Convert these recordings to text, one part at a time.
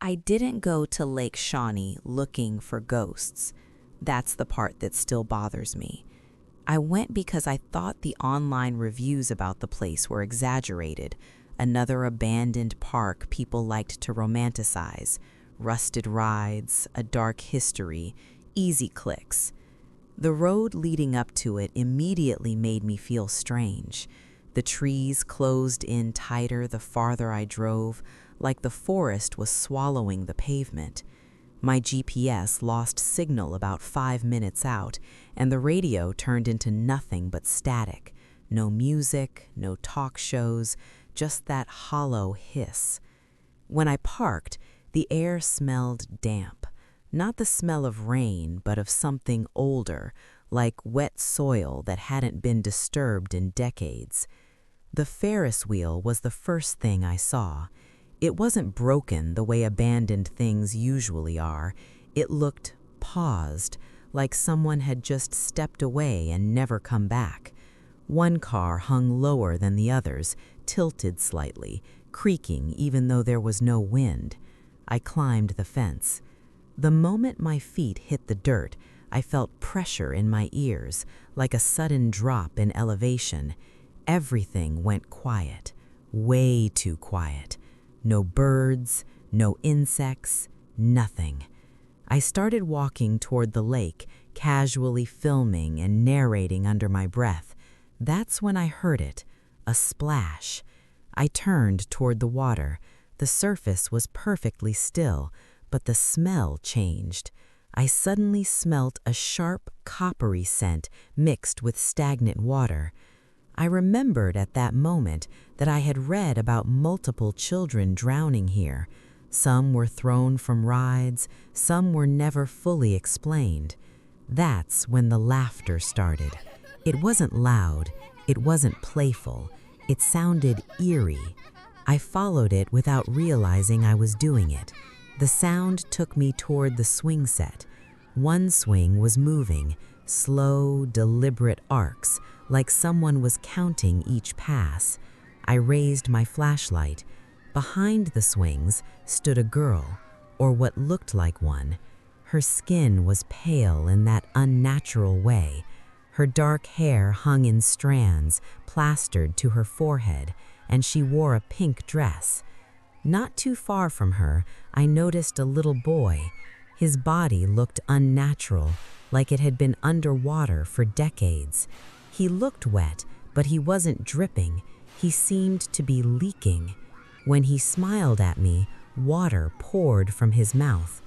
I didn't go to Lake Shawnee looking for ghosts. That's the part that still bothers me. I went because I thought the online reviews about the place were exaggerated. Another abandoned park people liked to romanticize. Rusted rides, a dark history, easy clicks. The road leading up to it immediately made me feel strange. The trees closed in tighter the farther I drove, like the forest was swallowing the pavement. My GPS lost signal about 5 minutes out, and the radio turned into nothing but static. No music, no talk shows, just that hollow hiss. When I parked, the air smelled damp. Not the smell of rain, but of something older, like wet soil that hadn't been disturbed in decades. The Ferris wheel was the first thing I saw. It wasn't broken the way abandoned things usually are. It looked paused, like someone had just stepped away and never come back. One car hung lower than the others, tilted slightly, creaking even though there was no wind. I climbed the fence. The moment my feet hit the dirt, I felt pressure in my ears, like a sudden drop in elevation. Everything went quiet, way too quiet. No birds, no insects, nothing. I started walking toward the lake, casually filming and narrating under my breath. That's when I heard it, a splash. I turned toward the water. The surface was perfectly still, but the smell changed. I suddenly smelt a sharp, coppery scent mixed with stagnant water. I remembered at that moment that I had read about multiple children drowning here. Some were thrown from rides, some were never fully explained. That's when the laughter started. It wasn't loud, it wasn't playful, it sounded eerie. I followed it without realizing I was doing it. The sound took me toward the swing set. One swing was moving, slow, deliberate arcs, like someone was counting each pass. I raised my flashlight. Behind the swings stood a girl, or what looked like one. Her skin was pale in that unnatural way. Her dark hair hung in strands, plastered to her forehead, and she wore a pink dress. Not too far from her, I noticed a little boy. His body looked unnatural, like it had been underwater for decades. He looked wet, but he wasn't dripping. He seemed to be leaking. When he smiled at me, water poured from his mouth.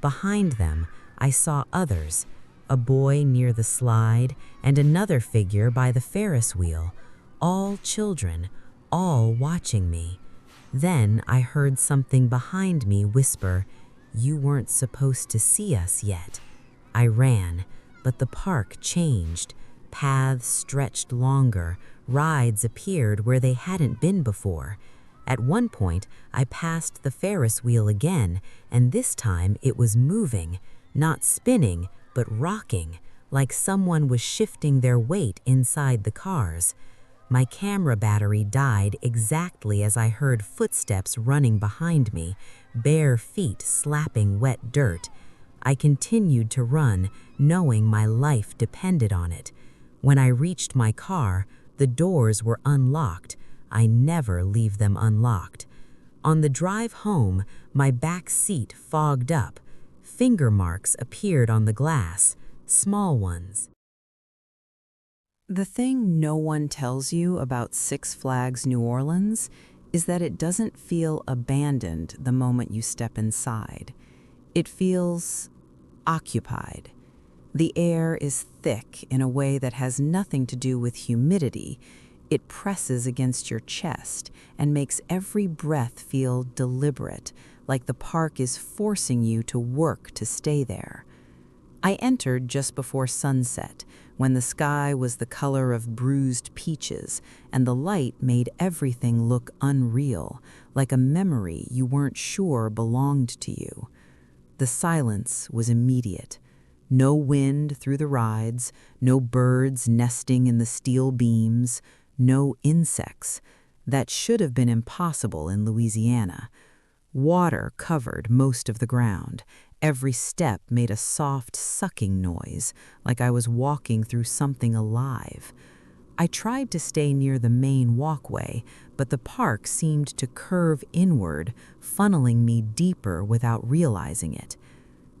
Behind them, I saw others, a boy near the slide and another figure by the Ferris wheel, all children, all watching me. Then I heard something behind me whisper, "You weren't supposed to see us yet." I ran, but the park changed. Paths stretched longer, rides appeared where they hadn't been before. At one point, I passed the Ferris wheel again, and this time it was moving, not spinning, but rocking, like someone was shifting their weight inside the cars. My camera battery died exactly as I heard footsteps running behind me, bare feet slapping wet dirt. I continued to run, knowing my life depended on it. When I reached my car, the doors were unlocked. I never leave them unlocked. On the drive home, my back seat fogged up. Finger marks appeared on the glass, small ones. The thing no one tells you about Six Flags New Orleans is that it doesn't feel abandoned the moment you step inside. It feels occupied. The air is thick in a way that has nothing to do with humidity. It presses against your chest and makes every breath feel deliberate, like the park is forcing you to work to stay there. I entered just before sunset, when the sky was the color of bruised peaches, and the light made everything look unreal, like a memory you weren't sure belonged to you. The silence was immediate. No wind through the rides, no birds nesting in the steel beams, no insects. That should have been impossible in Louisiana. Water covered most of the ground. Every step made a soft sucking noise, like I was walking through something alive. I tried to stay near the main walkway, but the park seemed to curve inward, funneling me deeper without realizing it.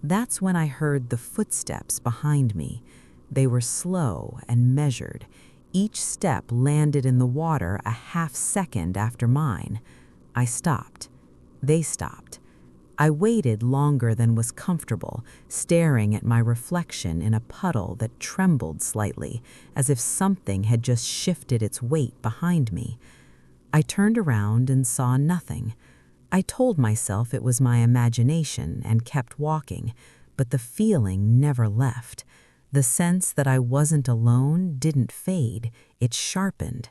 That's when I heard the footsteps behind me. They were slow and measured. Each step landed in the water a half second after mine. I stopped. They stopped. I waited longer than was comfortable, staring at my reflection in a puddle that trembled slightly, as if something had just shifted its weight behind me. I turned around and saw nothing. I told myself it was my imagination and kept walking, but the feeling never left. The sense that I wasn't alone didn't fade, it sharpened.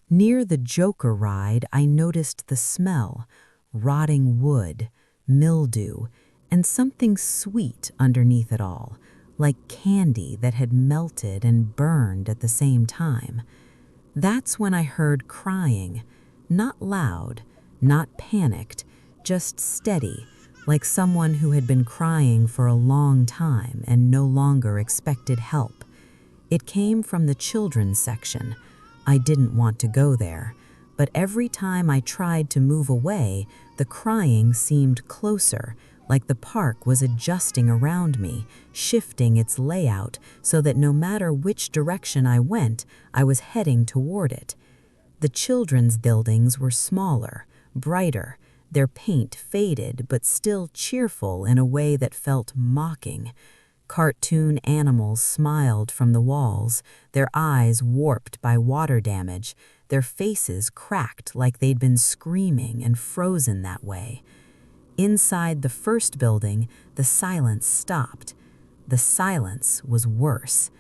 Near the Joker ride, I noticed the smell, rotting wood, mildew, and something sweet underneath it all, like candy that had melted and burned at the same time. That's when I heard crying, not loud, not panicked, just steady, like someone who had been crying for a long time and no longer expected help. It came from the children's section. I didn't want to go there, but every time I tried to move away, the crying seemed closer, like the park was adjusting around me, shifting its layout so that no matter which direction I went, I was heading toward it. The children's buildings were smaller, brighter, their paint faded but still cheerful in a way that felt mocking. Cartoon animals smiled from the walls, their eyes warped by water damage, their faces cracked like they'd been screaming and frozen that way. Inside the first building, the silence stopped. The silence was worse.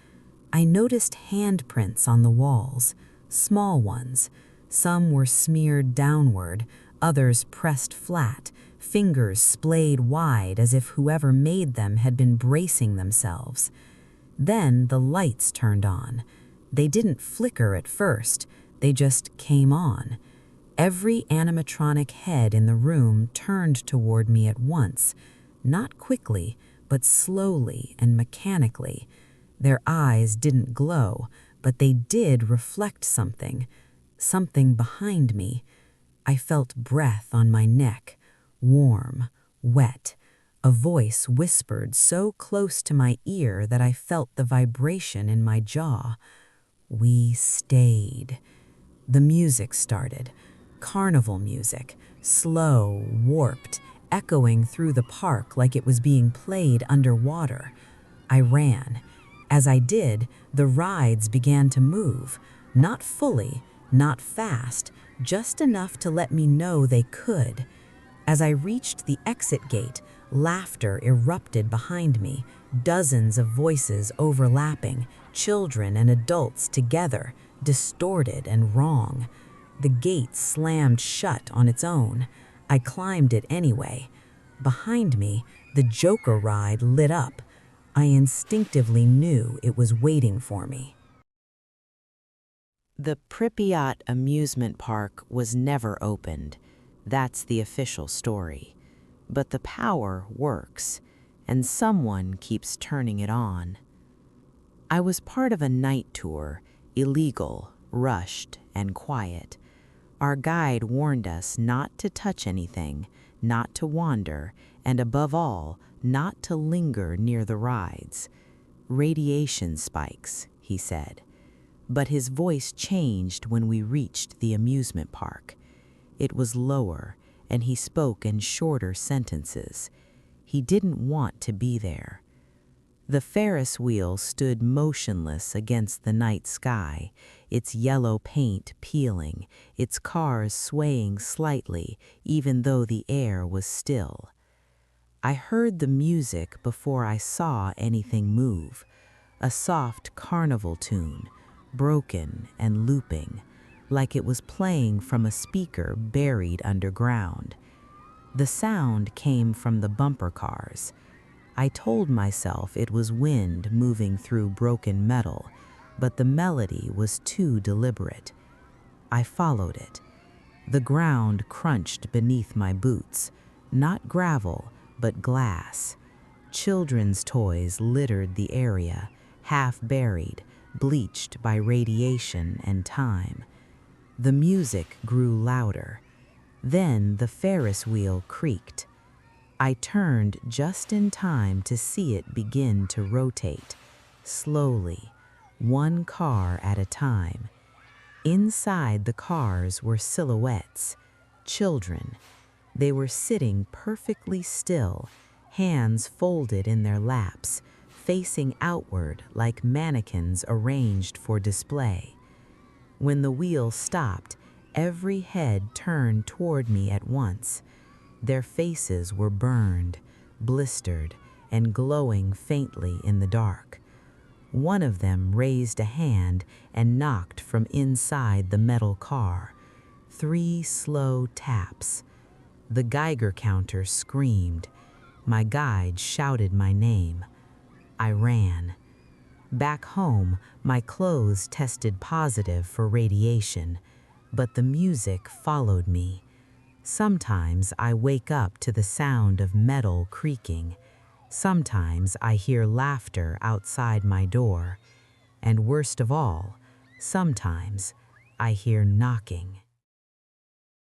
I noticed handprints on the walls, small ones. Some were smeared downward, others pressed flat, fingers splayed wide as if whoever made them had been bracing themselves. Then the lights turned on. They didn't flicker at first, they just came on. Every animatronic head in the room turned toward me at once, not quickly, but slowly and mechanically. Their eyes didn't glow, but they did reflect something behind me. I felt breath on my neck, warm, wet. A voice whispered so close to my ear that I felt the vibration in my jaw. We stayed. The music started. Carnival music, slow, warped, echoing through the park like it was being played underwater. I ran. As I did, the rides began to move, not fully, not fast, just enough to let me know they could. As I reached the exit gate, laughter erupted behind me, dozens of voices overlapping, children and adults together, distorted and wrong. The gate slammed shut on its own. I climbed it anyway. Behind me, the Joker ride lit up. I instinctively knew it was waiting for me. The Pripyat Amusement Park was never opened. That's the official story. But the power works, and someone keeps turning it on. I was part of a night tour, illegal, rushed, and quiet. Our guide warned us not to touch anything, not to wander, and above all, not to linger near the rides. Radiation spikes, he said. But his voice changed when we reached the amusement park. It was lower, and he spoke in shorter sentences. He didn't want to be there. The Ferris wheel stood motionless against the night sky, its yellow paint peeling, its cars swaying slightly, even though the air was still. I heard the music before I saw anything move, a soft carnival tune, broken and looping, like it was playing from a speaker buried underground. The sound came from the bumper cars. I told myself it was wind moving through broken metal, but the melody was too deliberate. I followed it. The ground crunched beneath my boots. not gravel, but glass. Children's toys littered the area, half buried, bleached by radiation and time. The music grew louder. Then the Ferris wheel creaked. I turned just in time to see it begin to rotate, slowly, one car at a time. Inside the cars were silhouettes, children. They were sitting perfectly still, hands folded in their laps, facing outward like mannequins arranged for display. When the wheel stopped, every head turned toward me at once. Their faces were burned, blistered, and glowing faintly in the dark. One of them raised a hand and knocked from inside the metal car. 3 slow taps. The Geiger counter screamed. My guide shouted my name. I ran. Back home, my clothes tested positive for radiation, but the music followed me. Sometimes I wake up to the sound of metal creaking. Sometimes I hear laughter outside my door. And worst of all, sometimes I hear knocking.